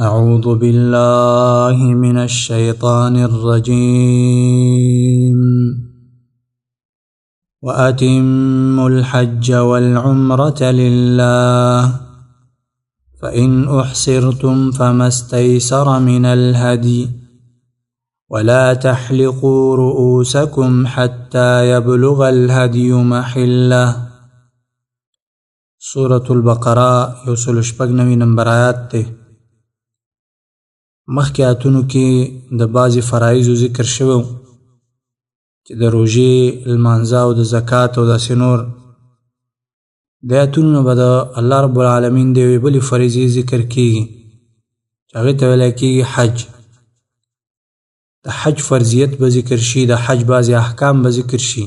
أعوذ بالله من الشيطان الرجيم وأتموا الحج والعمرة لله فإن أحصرتم فما استيسر من الهدي ولا تحلقوا رؤوسكم حتى يبلغ الهدي محله. سورة البقرة یوسل شپږ نمبر آیات ته. مخکې آیاتونو کې د بعضې فرایضو ذکر شوی چې د روژې، لمانځه او د زکات او داسې نور. د آیاتونو نه به د الله رب العالمین د یوې بلې فریضې ذکر کېږي چې هغې ته ویلی کېږي حج. د حج فرضیت به ذکر شي، د حج بعضې احکام به ذکر شي،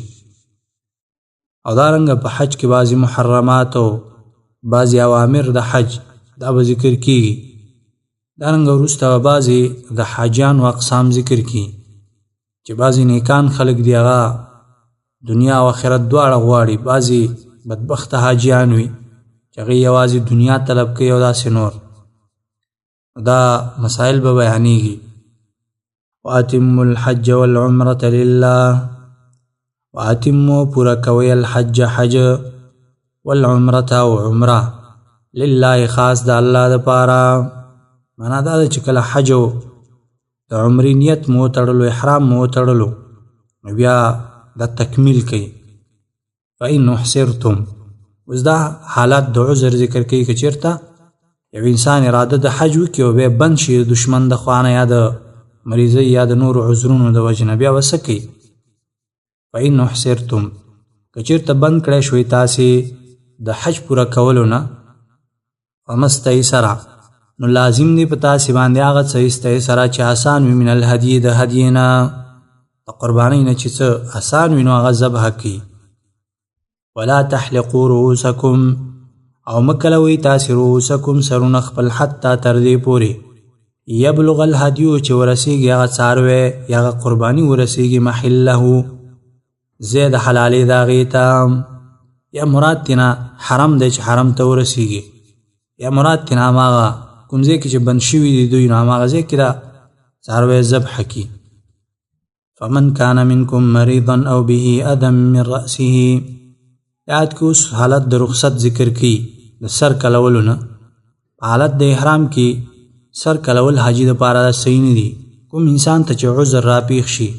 او دارنګه په حج کې بعضې محرمات او بعضې اوامر د حج دا به ذکر کېږي. دارنګه وروسته به بعضې د حاجیانو اقسام ذکر کړي چې بعضې نیکان خلک دي هغه دنیا او آخرت دواړه غواړي، بعضې بدبخته حاجیان وي چې هغوی یوازې دنیا طلب کوي او داسې نور. دا مسائل به بیانېږي. واتموا الحج والعمرة لله، واتموا پوره کوئ الحج حج، والعمرة او عمره، لله خاص د الله دپاره. معنا دا ده چې کله حج او د عمرې نیت مو وتړلو، احرام مو وتړلو، نو بیا دا تکمیل کوي. فإن احصرتم، اوس دا حالات د عذر ذکر کوي که چېرته یو انسان اراده د حج وکړي او بیا بند شي د دشمن د خوا نه یا د مریضۍ یا د نورو عذرونو د وجې نه، بیا به څه کوي؟ فإن احصرتم، که چېرته بند کړی شوئ تاسې د حج پوره کولو نه، فما استیسره، نو لازم دی په تاسې باندې هغه څه استیسره چې آسان وي، من الهدي د هدیې نه، د قربانۍ نه چې څه آسان وي نو هغه ذبحه کړي. ولا تحلقوا رؤوسکم، او مه کلوئ تاسې رؤوسکم سرونه خپل، حتی تر دې پورې یبلغ الهدیو چې ورسیږي هغه څاروی یا هغه قرباني ورسیږي محله، ځای د حلالۍ د هغې ته، یا مراد تېنه حرم دی چې حرم ته ورسیږي، یا مراد تېنه هماغه کوم ځای کې چې بند شوي دي دوی، نو هماغه ځای کې دا څاروی ذبحه کړي. فمن کان منکم مریضا او به اذى من رأسه، یاد کې اوس حالت د رخصت ذکر کړي د سر کلولو نه. په حالت د احرام کې سر کلول حاجي دپاره صحیح نه دي. کوم انسان ته چې عذر راپېښ شي،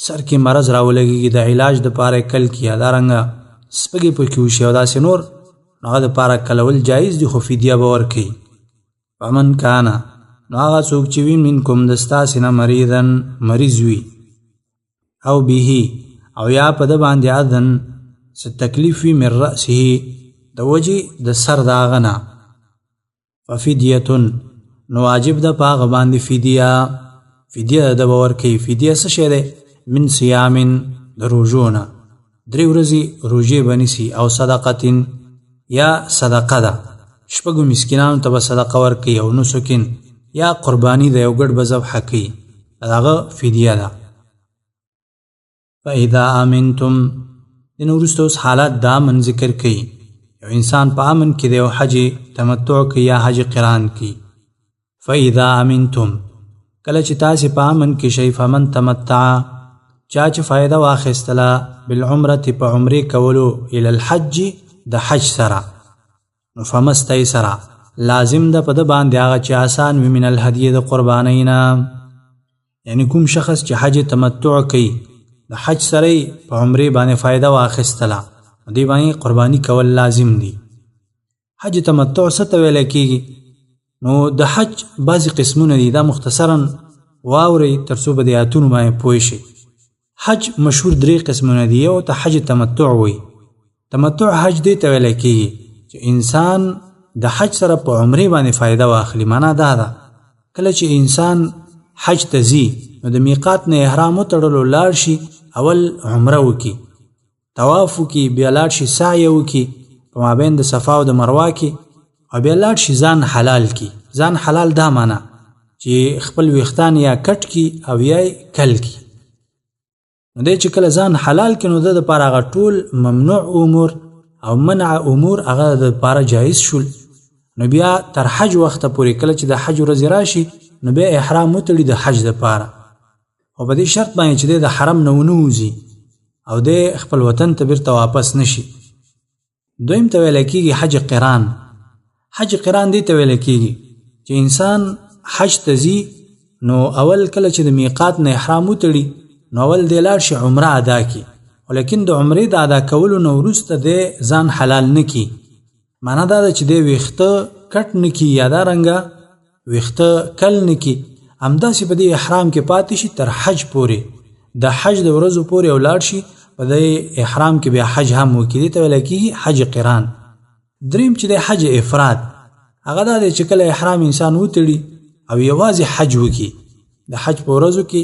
سر کې مرض راولګېږي، د علاج دپاره یې کل کړي، دارنګه سپږې پکې وشي او داسې نور، نو هغه دپاره کلول جایز دي، خو فدیه به ورکوي. فمن کان، نو هغه څوک چې وي منکم د ستاسې نه مریضن مریض وي، او به، او یا په ده باندې اذن څه تکلیف وي، من رأسه د وجې د سر د هغه نه، ففدیتن، نو واجب ده په هغه باندې فدیه، فدیه ده به ورکوي. فدیه څه شی دی؟ من صیامن، د روژو نه 3 ورځې روژې به نیسي، او صدقتن، یا صدقه ده، 6 مسکینانو ته به صدقه ورکوي، او نسکن، یا قرباني ده، یو ګډ به ذبحه کوي، د هغه فدیه ده. فاذا امنتم، دین وروسته اوس حالات د امن ذکر کوي. یو انسان په امن کې دی او حج تمتع کوي یا حج قران کوي. فاذا امنتم، کله چې تاسې په امن کې شئ، فمن تمتع، چا چې فایده واخیستله، بالعمرة په عمرې کولو، الی الحج د حج سره، نو فما استیسره، لازم ده په ده باندې هغه چې آسان وي، من الهدي د قربانۍ نه. یعنی کوم شخص چې حج تمتع کوي، د حج سره په عمرې باندې فایده واخیستله، دې باندې قرباني کول لازم دي. حج تمتع څه ته ویلی کېږي؟ نو د حج بعضې قسمونه دي، دا مختصرا واورئ تر څو به د آیاتونو باندې پوه شئ. حج مشهور 3 قسمونه دي. یو ته حج تمتع وي. تمتع حج دې ته ویلی کېږي چې انسان د حج سره په عمرې باندې فایده واخلي. معنا دا ده کله چې انسان حج ته ځي، نو د میقات نه احرام وتړلو لاړ شي، اول عمره وکړي، طواف وکړي، بیا لاړ شي سعی وکړي په مابین د صفا او د مروه کې، او بیا لاړ شي ځان حلال کړي. ځان حلال دا معنا چې خپل ویښتان یا کټ کړي او یا کل کړي. نو دی چې کله ځان حلال کړي، نو د دپاره هغه ټول ممنوع امور او منع امور هغه د دپاره جایز شول، نو بیا تر حج وخت پورې کله چې د حج ورځ راشي نو بیا احرام وتړي د حج لپاره، او په دې شرط باندې چې د حرم نه ونوځي او د خپل وطن ته بیرته واپس نشي. دویم ته ویل کېږي حج قران. حج قران دې ته ویل کېږي چې انسان حج ته ځي نو اول کله چې د میقات نه احرام وتړي نو اول دی لاړ شي عمره ادا کړي، ولیکن د عمرې د ادا کولو نه وروسته دی ځان حلال نه کړي. معنا دا ده چې دی ویښته کټ نه کړي یا دارنګه ویښته کل نه کړي، همداسې په دې احرام کې پاتې شي تر حج پورې، د حج د ورځو پورې ولاړ شي په دې احرام کې بیا حج هم وکړي. دې ته ویل کېږي حج قران. دریم چې د حج افراد، هغه دا دی چې کله احرام انسان وتړي او یوازې حج وکړي، د حج په ورځو کې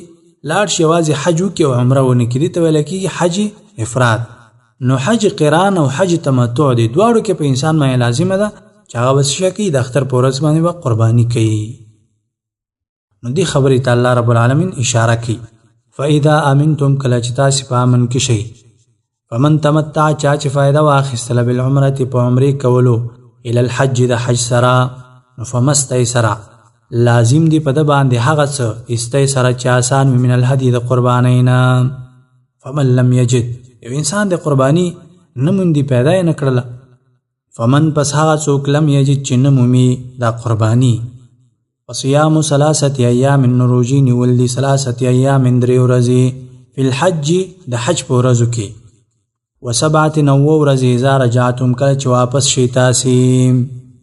لاړ شي یوازې حج وکړي او عمره ونه کړي، دې ته ویل کېږي حج افراد. نو حج قران او حج تمتع دي دواړو کې په انسان باندې لازمه ده چې هغه بس شي کوي د اختر په ورځ باندې به قرباني کوي. نو دې خبرې ته الله رب العالمین اشاره کوي، فاذا امنتم کله چې تاسو په امن کې شئ، فمن تمتع چا چې فائدہ واخیستله بالعمرة په عمرې کولو الى الحج د حج سره، نو فمستیسر لازم دی په د باندې هغه څه استیسر چې آسان وي من الهدي د قربانۍ نه. فمن لم یجد یو انسان د قرباني نه موندي پیدا یې نه کړله، فمن پس هغه څوک لم یجد چې نه مومي دا قرباني، وصيام 3 ایام نو روژې نیول دي 3 ایام 3 ورځې فی الحج د حج په ورځو کې، و7 9 ورځې اذا رجعتم کله چې واپس شي تاسې،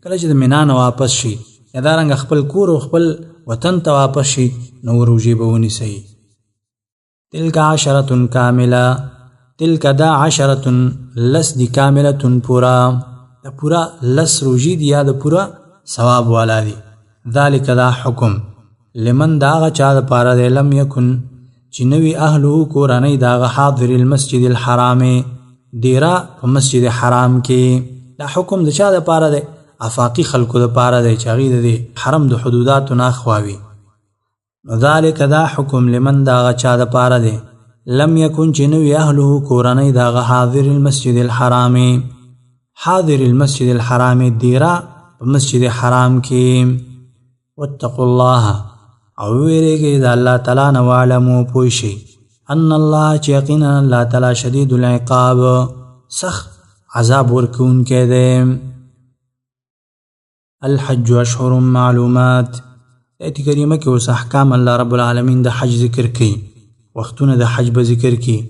کله چې د مینا نه واپس شي یا دارنګه خپل کور او خپل وطن ته واپس شي نو روژې به ونیسئ. تلک 10 کامله، تلک دا 10 لس دی کامله پورا، دا پورا لس روژې دی یا د پورا ثواب والا دی. ذالک دا حکم لمن داغه چا د پاره دی لم یکن چې نوی اهلو کورنۍ داغه حاضر المسجد الحرام دیرا په مسجد حرام کې، دا حکم د چا د پاره دی؟ افاقی خلکو د پاره دی چې هغې د حرم د حدوداتو نه اخوا. ذالک دا حکم لمن داغه چا د پاره دی لم یکن چې نوی اهلو کورنۍ داغه حاضر المسجد الحرام، حاضر المسجد الحرام دیرا په مسجد حرام کې. واتقوا الله او ویریږئ د الله تعالی نه، واعلموا پوه شئ ان الله چې یقینا الله تعالی شدید العقاب سخت عذاب ورکوونکی دی. الحج اشهر معلومات، آیت کریمه کې اوس احکام الله رب العالمین د حج ذکر کوي، وختونه د حج به ذکر کوي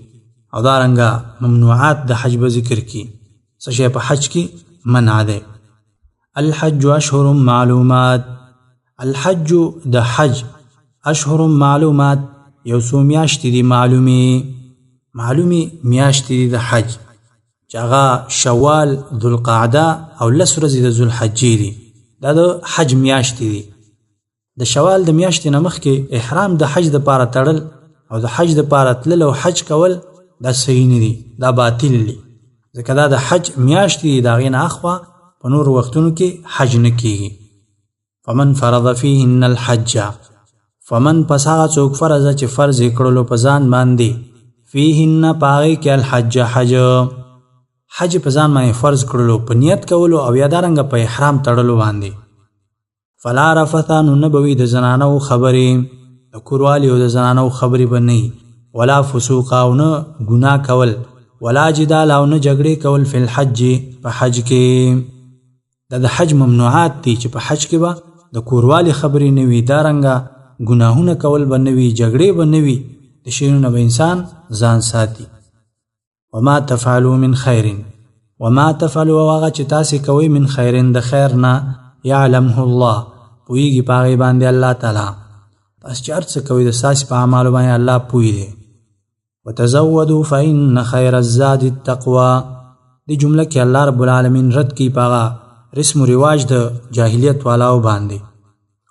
او دارنګه ممنوعات د حج به ذکر کوي، څه شی په حج کې منع دی. الحج اشهر معلومات، الحج د حج اشهر معلومات یو څو میاشتې دي معلومي میاشتې دي د حج چې هغه شوال ذوالقعده او 10 ورځې د ذوالحجې دي، دا د حج میاشتې دي. د شوال د میاشتې نه مخکې احرام د حج دپاره تړل او د حج دپاره تلل او حج کول دا صحیح نه دي، دا باطل دي، ځکه دا د حج میاشتې دي، د هغې نه اخوا په نور وختونو کې حج نه کېږي. فمن فرض فیهن الحج، فمن پس هغه څوک فرضه چې فرض یې کړلو په ځان باندې فیهن په هغې کې الحج حج په ځان باندې فرض کړلو په نیت کولو او یا دارنګه په احرام تړلو باندې، فلا رفث نو نه به وي د زنانو خبرې، د کوروالي او د زنانو خبرې به نه، ولا فسوق او نه ګناه کول، ولا جدال او نه جګړې کول فی الحج په حج کې. دا د حج ممنوعات دي چې په حج کې به د کوروالي خبرې نه وي، دارنګه ګناهونه کول به نه وي، جګړې به نه وي، د شیانو نه به انسان ځان ساتي. وما تفعلوا من خیر، وما تفعلوا هغه چې تاسې کوئ من خیرن د خیر نه یعلمه الله پوهیږي په هغې باندې الله تعالی، تاسې چې هر څه کوئ د ستاسې په اعمالو باندې الله پوه دی. وتزودوا فإن خیر الزاد التقوى، دې جمله کې الله رب العالمین رد کوي په هغه رسم و رواج د جاهلیت والاو باندې.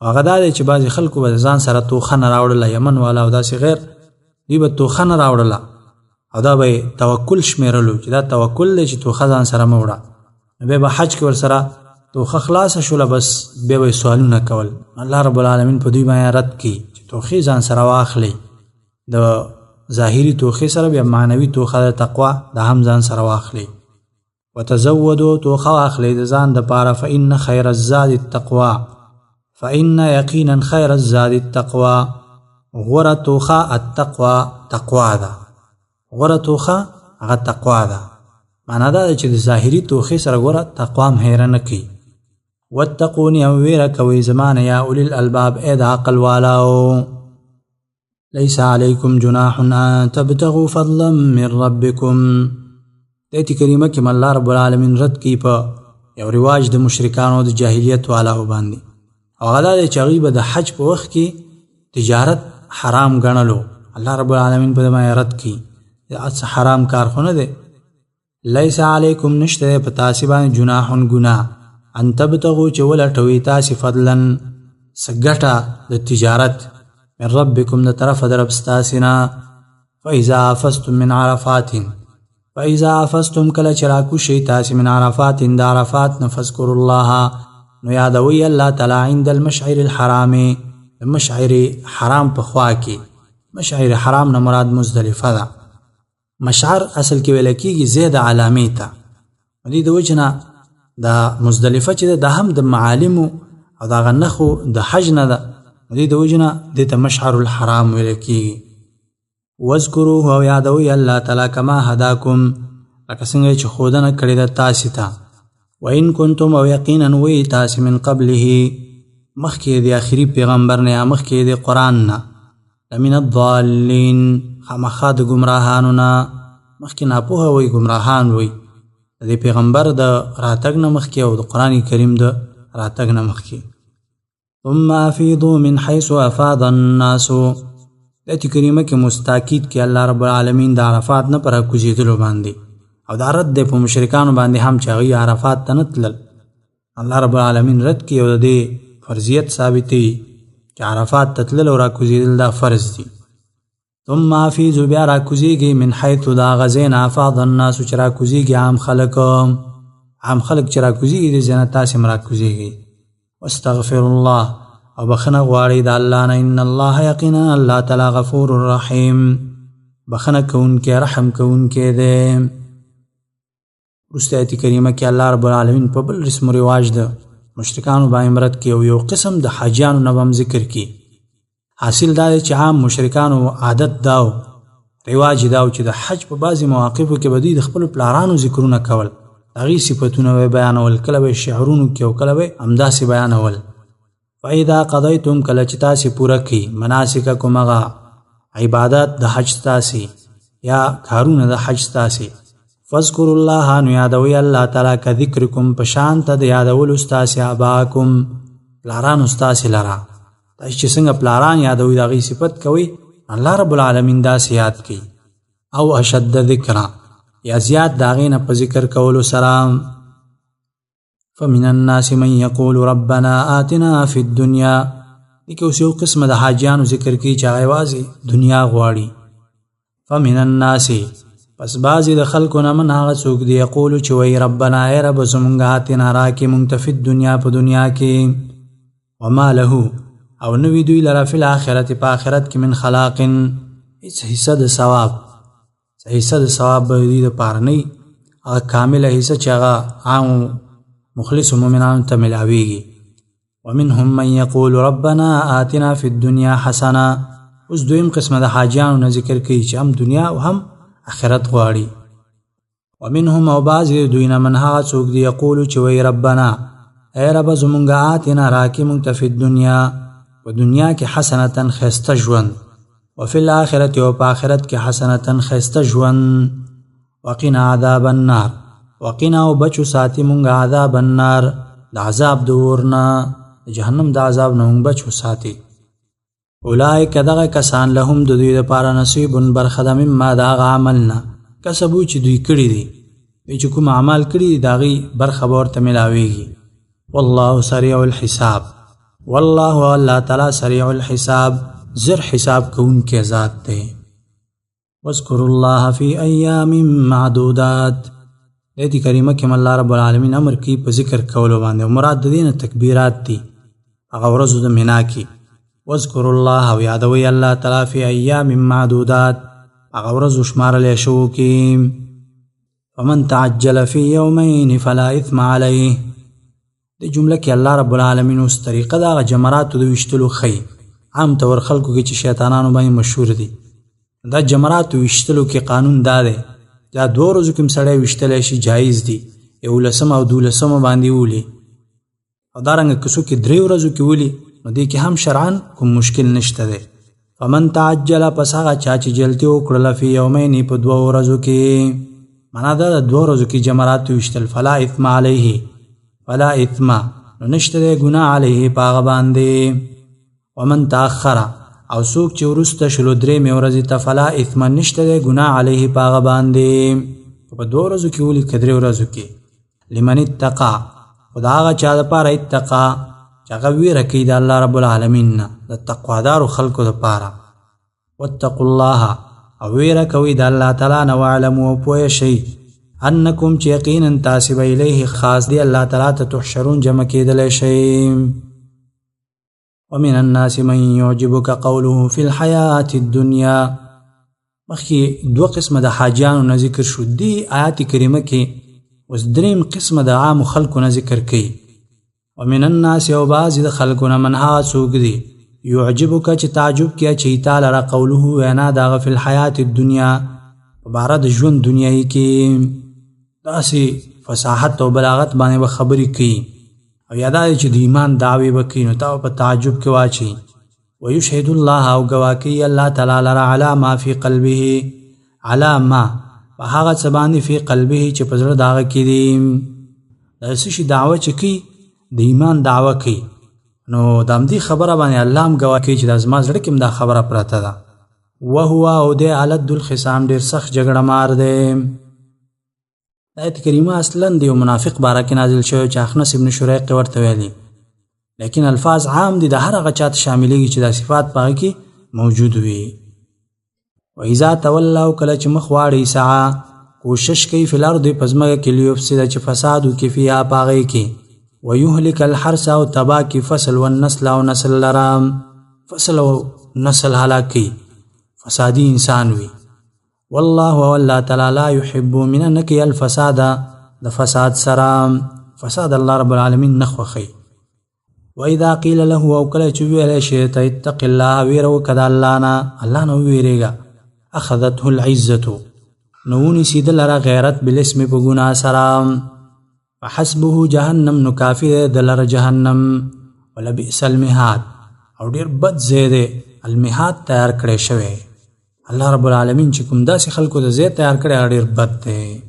هغه دا دی چې بعضې خلکو به ځان سره توخه نه راوړله، یمن والا او داسې غیر، دوی به توخه نه راوړله او دا به توکل شمیرلو چې دا توکل دی چې توخه ځان سره مه وړه، نو بیا به حج کې ورسره توخه خلاصه شوله، بس بیا به سوالونه کول. الله رب العالمین په دوی باندې رد کوي چې توخې ځان سره واخلئ، د ظاهري توخې سره بیا معنوي توخه د تقوا دا هم ځان سره واخلئ. وتزودوا توخه واخلئ د ځان دپاره فإن خیر الزاد التقوی فإن یقینا خیر الزاد التقوی غوره توخه التقوی تقوا ده غوره توخه هغه تقوا ده معنا دا چې د ظاهري توخې سره غوره تقوا هم هیره نه کوي واتقوني او ویره کوئ زمانه یا اولی الالباب ای د عقل والاو لیس علیکم جناح ان تبتغوا فضلا من ربکم ایت کریمه کې الله رب العالمین رد کی په یو رواج د مشرکانو د جاهلیت والاو باندې او هغه دا چې هغوی به د حج په وخت کې تجارت حرام ګڼلو الله رب العالمین په دې رد کی دا حرام کار خو نه دی لیس علیکم نشته په تاسې باندې جناح ګناه ان تبتغوا چې ولټوئ تاسې فضلا څه ګټه د تجارت من ربکم د طرفه د رب ستاسې نه فاذا افضتم من عرفات فاذا افضتم کله چې راکوشئ تاسې من عرفات د عرفات نه فاذکروا الله نو یادوئ الله تعالی عند المشعر الحرام د مشعر حرام په خوا کې مشعر حرام نه مراد مزدلفه ده مشعر اصل کې ویل کېږي زید علامې ته دې د وجه نه د مزدلفه چې د هم د معالمو او د هغه نښو د حج نه ده دې د وجه نه دې ته مشعر الحرام ویل کېږي واذکروه او یادوئ الله تعالی کما هداکم لکه څنګه چې ښودنه کړې ده تاسې ته وإن کنتم او یقینا وی تاسې من قبله مخکې د آخري پیغمبر نه یا مخکې د قرآن نه لمن الضالین خامخا د ګمراهانو نه مخکې ناپوهه وی ګمراهان وی د دې پیغمبر د راتګ نه مخکې او د قرآن کریم د راتګ نه مخکې ثم افیضوا من حیث افاض الناس د کریمه کې مستاکید کې الله رب العالمین د عرفات نه پر کوزیدلو باندې او دا رد دی په مشرکانو باندې هم چې هغوی عرفات ته نه تلل الله رب العالمین رد کړي او د دې فرضیت ثابتوي چې عرفات ته تلل او راکوزیدل دا فرض دي ثم افیضوا بیا راکوزیږي من حیث دا غزین افاض الناس چې راکوزیږي عام خلک چې راکوزیږي د ځای نه تاسې هم راکوزیږئ واستغفر الله او بخنه غواړئ د الله نه ان الله یقینا الله تعالی غفور رحیم بخنه کوونکی رحم کوونکی دی وروسته آیت کریمه کې الله رب العالمین په بل رسم و رواج د مشرکانو باندې مرد کې او یو قسم د حاجیانو نه هم ذکر کی حاصل دا چې عام مشرکانو عادت داو رواج داو چې د حج په بعضې مواقفو کې به دوی د خپلو پلارانو ذکرونه کول هغې صفتونه به بیانول کله به شعرونو کې او کله به همداسې بیانول فاذا قضیتم کله چې تاسې پوره کړئ مناسککم هغه عبادت د حج ستاسې یا کارونه د حج ستاسې فاذکروا الله نو یادوئ الله تعالی که ذکرکم په شان ته د یادولو ستاسې آباکم پلارانو ستاسې لره تاسې چې څنګه پلاران یادوئ د هغې صفت کوئ الله رب العالمین داسې یاد کوي او اشد ذکره یا زیات د هغې نه په ذکر کولو سره فمن الناس من یقول ربنا آتنا فی الدنیا دې کې اوس یو قسمه د حاجیانو ذکر کوي چې هغه یوازې دنیا غواړي فمن الناس پس بعضې د خلکو نه من هغه څوک دی یقولو چې وایي ربنا ای رب زمونږ آتنا راکې مونږ ته فی الدنیا په دنیا کې وما له او نوی دوی لره فی الآخرت په آخرت کې من خلاق هیڅ حصه د ثواب حصه د ثواب به دوی دپاره نه وي هغه کامله حصه چې هغه عام مخلص مؤمنانو ته ملاویږي ومنهم من یقول ربنا آتنا فی الدنیا حسنه اوس دویم قسمه د حاجیانو نه ذکر کوي چې هم دنیا او هم آخرت غواړي ومنهم او بعضې دوی نه من هغه څوک دی یقولو چې وایي ربنا ای رب زمونږ آتنا راکې مونږ ته فی الدنیا په دنیا کې حسنة ښایسته ژوند وفي الآخرة او په آخرت کې حسنة ښایسته ژوند وقنا عذاب النار وقنا او بچو ساتي مونږ عذاب النار د عذاب د اور نه د جهنم د عذاب نه مونږ بچو ساتي اولئک دغه کسان لهم د دوی دپاره نصیب برخه ده مما د هغه عمل نه کسبو چې دوی کړي دي دوی چې کوم اعمال کړي دي د هغې برخه به ورته میلاویږي والله سریع الحساب والله الله تعالی سریع الحساب زر حساب کوونکی ذات دی واذکروا الله فی ایام معدودات دې کریمه کې الله رب العالمین امر کوي په ذکر کولو باندې او مراد د دې نه تکبیرات دي هغه ورځو د مینا کې واذکروا الله او یادوئ الله تعالی فی ایام معدودات هغه ورځو شمارلی شوو کې فمن تعجل فی یومین فلا اثم علیه. د جمله کې الله رب العالمین اوس طریقه دا جمراتو د ویشتلو خی. عام طور خلکو کې چې شیطانانو باندې مشهور دي دا جمراتو ویشتلو کې قانون دا دی دا 2 ورځو کې سړی ویشتلی شي جایز دي 11 او 12 باندې ولي او دارنګه کسو کې 3 ورځو کې ولي نو دې کې هم شرعاً کوم مشکل نشته دی. فمن تعجل پس هغه چا چې جلتی وکړله فی یومین په 2 ورځو کې معنا دا 2 ورځو کې جمرات ویشتل فلا اثم علیه فلا اثم نو نشته دی ګناه علیه په هغه باندې. ومن تاخر او څوک چې وروسته شلو 3 ورځې ته فلا اثم نشته دی ګناه علیه په هغه باندې په 2 ورځو کې ولي که 3 ورځو کې. لمن اتقى خدا هغه چا دپاره اتقا چې هغه ویره کوي د الله رب العالمین نه د تقوادارو خلکو دپاره. واتقوا الله او ویره کوي د الله تعالی نه واعلموا او پوه شئ انکم چې یقینا تاسې به الیه خاص دی الله تعالی ته تحشرون جمع کېدلی شئ. ومن الناس من يعجبك قوله في الحياة الدنيا. مخکې 2 قسمه د حاجیانو نه ذکر شو دی آیات کریمه کې اوس 3 قسمه د عام خلکو نه ذکر کوي. ومن الناس او بعضې د خلکو نه من هغه څوک دي یعجبک چې تعجب کیا چې تعالی را قوله وینا د هغه فی الحیات الدنیا په باره د ژوند دنیایي کې داسې فصاحت او بلاغت باندې به خبرې کوي او یا دا چې د ایمان دعوې به کوي نو تا په تعجب کې واچي. ویشهد الله او ګواه کوي الله تعالی لره علی ما فی قلبه علی ما په هغه څه باندې فی قلبه چې په زړه د هغه کې دي د څه شي دعوه چې کوي د ایمان دعوه کوي نو د همدې خبره باندې الله هم ګواه کوي چې دا زما زړه کې هم دا خبره پرته ده. وهو او دی علد الخصام ډېر سخت جګړه مار دی. آیت کریمه اصلا د یو منافق باره کې نازل شوی چې اخنس ابن شریق ورته ویلي لیکن الفاظ عام دي د هر هغه چا ته شاملېږي چې دا صفات په هغه کې موجود وي. واذا تولوا کله چې مخ واړي سعی کوشش کوي فی الارض په ځمکه کې لیفسد چې فساد وکړي فیها په هغې کې ویهلک الحرث او تباه کړي فصل والنسل او نسل لره فصل او نسل هلاک کړي فسادي انسان وي. والله والله تعالی لا يحب من نکی الفساد د فساد سره فساد الله رب العالمین نه خوښوي. واذا قیل له او کله چې ویلی شي ته اتق الله ویره وکړه د الله نه وویرېږه اخذته العزة نو ونیسي د لره غیرت بالاسم په ګناه سره فحسبه جهنم نو کافي دی د لره جهنم ولبئس المهاد او ډېر بد ځای دی المهاد تیار کړی شوی الله رب العالمین چې کوم داسې خلکو د ځای تیار کړی هغه ډېر بد دی.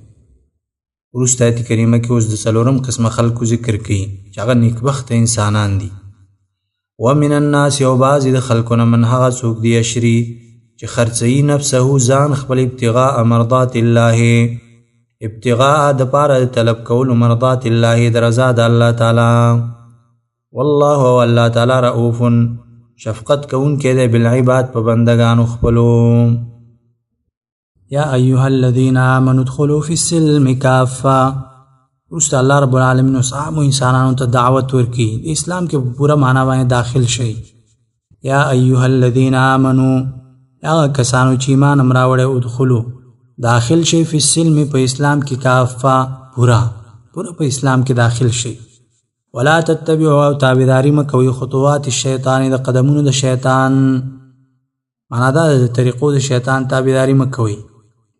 وروسته آیت کریمه کې اوس د 4 قسمه خلکو ذکر کوي چې هغه نیکبخته انسانان دي. ومن الناس او بعضې د خلکو نه من هغه څوک دی یشري چې خرڅوي نفسه ځان خپل ابتغاء مرضات الله ابتغاء د پاره د طلب کولو مرضات الله د رضا د الله تعالی. والله او الله تعالی رؤوف شفقت کوونکی دی بالعباد په بندگانو خپلو. یا ایها الذین آمنوا ادخلوا فی السلم کافه. وروسته الله رب العالمین اوس عامو انسانانو ته دعوت ورکوي د اسلام کې په پوره معنا باندې داخل شئ. یا ایها الذین آمنوا هغه کسانو چې ایمان هم راوړی ادخلوا داخل شئ فی السلم په اسلام کې کافه پوره په اسلام کې داخل شئ. ولا تتبعوا او تابعداري مه کوئ خطوات الشیطان د قدمونو د شیطان معنا دا د طریقو د شیطان تابعداري مه کوئ.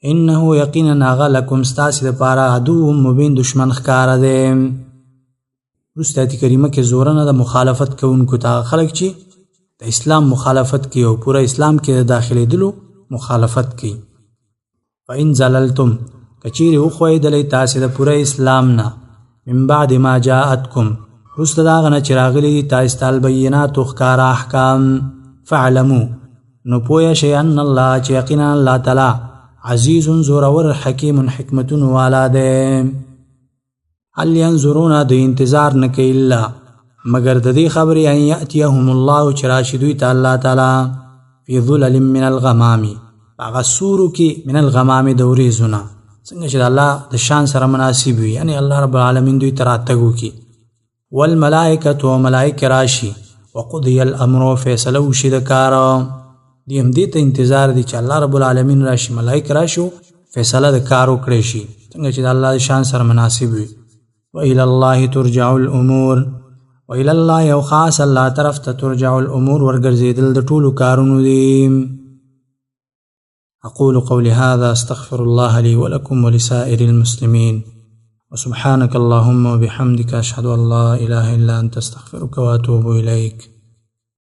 انه یقینا هغه لکم ستاسې دپاره عدو مبین دشمن ښکاره دی. وروسته آیت کریمه کې زورنه د مخالفت کوونکو ته خلک چې د اسلام مخالفت کوي او پوره اسلام کې د داخلېدلو مخالفت کوي. فإن زللتم کچیرې وښویېدلی تاسې د پوره اسلام نه من بعد ما جاءتکم وروسته د هغه نه چې راغلي دي تاسې ته البیناتو ښکاره احکام فاعلمو نو پوه شئ ان الله چې یقینا الله تعالی عزیز زورور حکیم حکمتون والا دی. هل ینظرون د انتظار نه کوي الا مگر د دې خبرې ان یأتیهم الله چې راشي دوی ته الله تعالی فی ظلل من الغمام هغه سورو کې من الغمام د وریځو نه څنګه چې د الله د شان سره مناسب وي یعنی الله رب العالمین دوی ته راتګ وکړي. والملائکة و ملائکه راشي وقضی الامر فیصله وشي د کار دی هم دې ته انتظار دی چې الله رب العالمین راشي ملائکه راشي فیصله د کار وکړي شي څنګه چې د الله شان سره مناسب وي. وإلى الله ترجع الأمور، وإلى الله او خاص الله طرف ته ترجع الأمور ورګرځېدل د ټولو کارونو دي. أقول قولي هذا استغفر الله لي ولكم ولسائر المسلمين، وسبحانك اللهم وبحمدك أشهد أن لا إله إلا أنت استغفرك وأتوب إليك.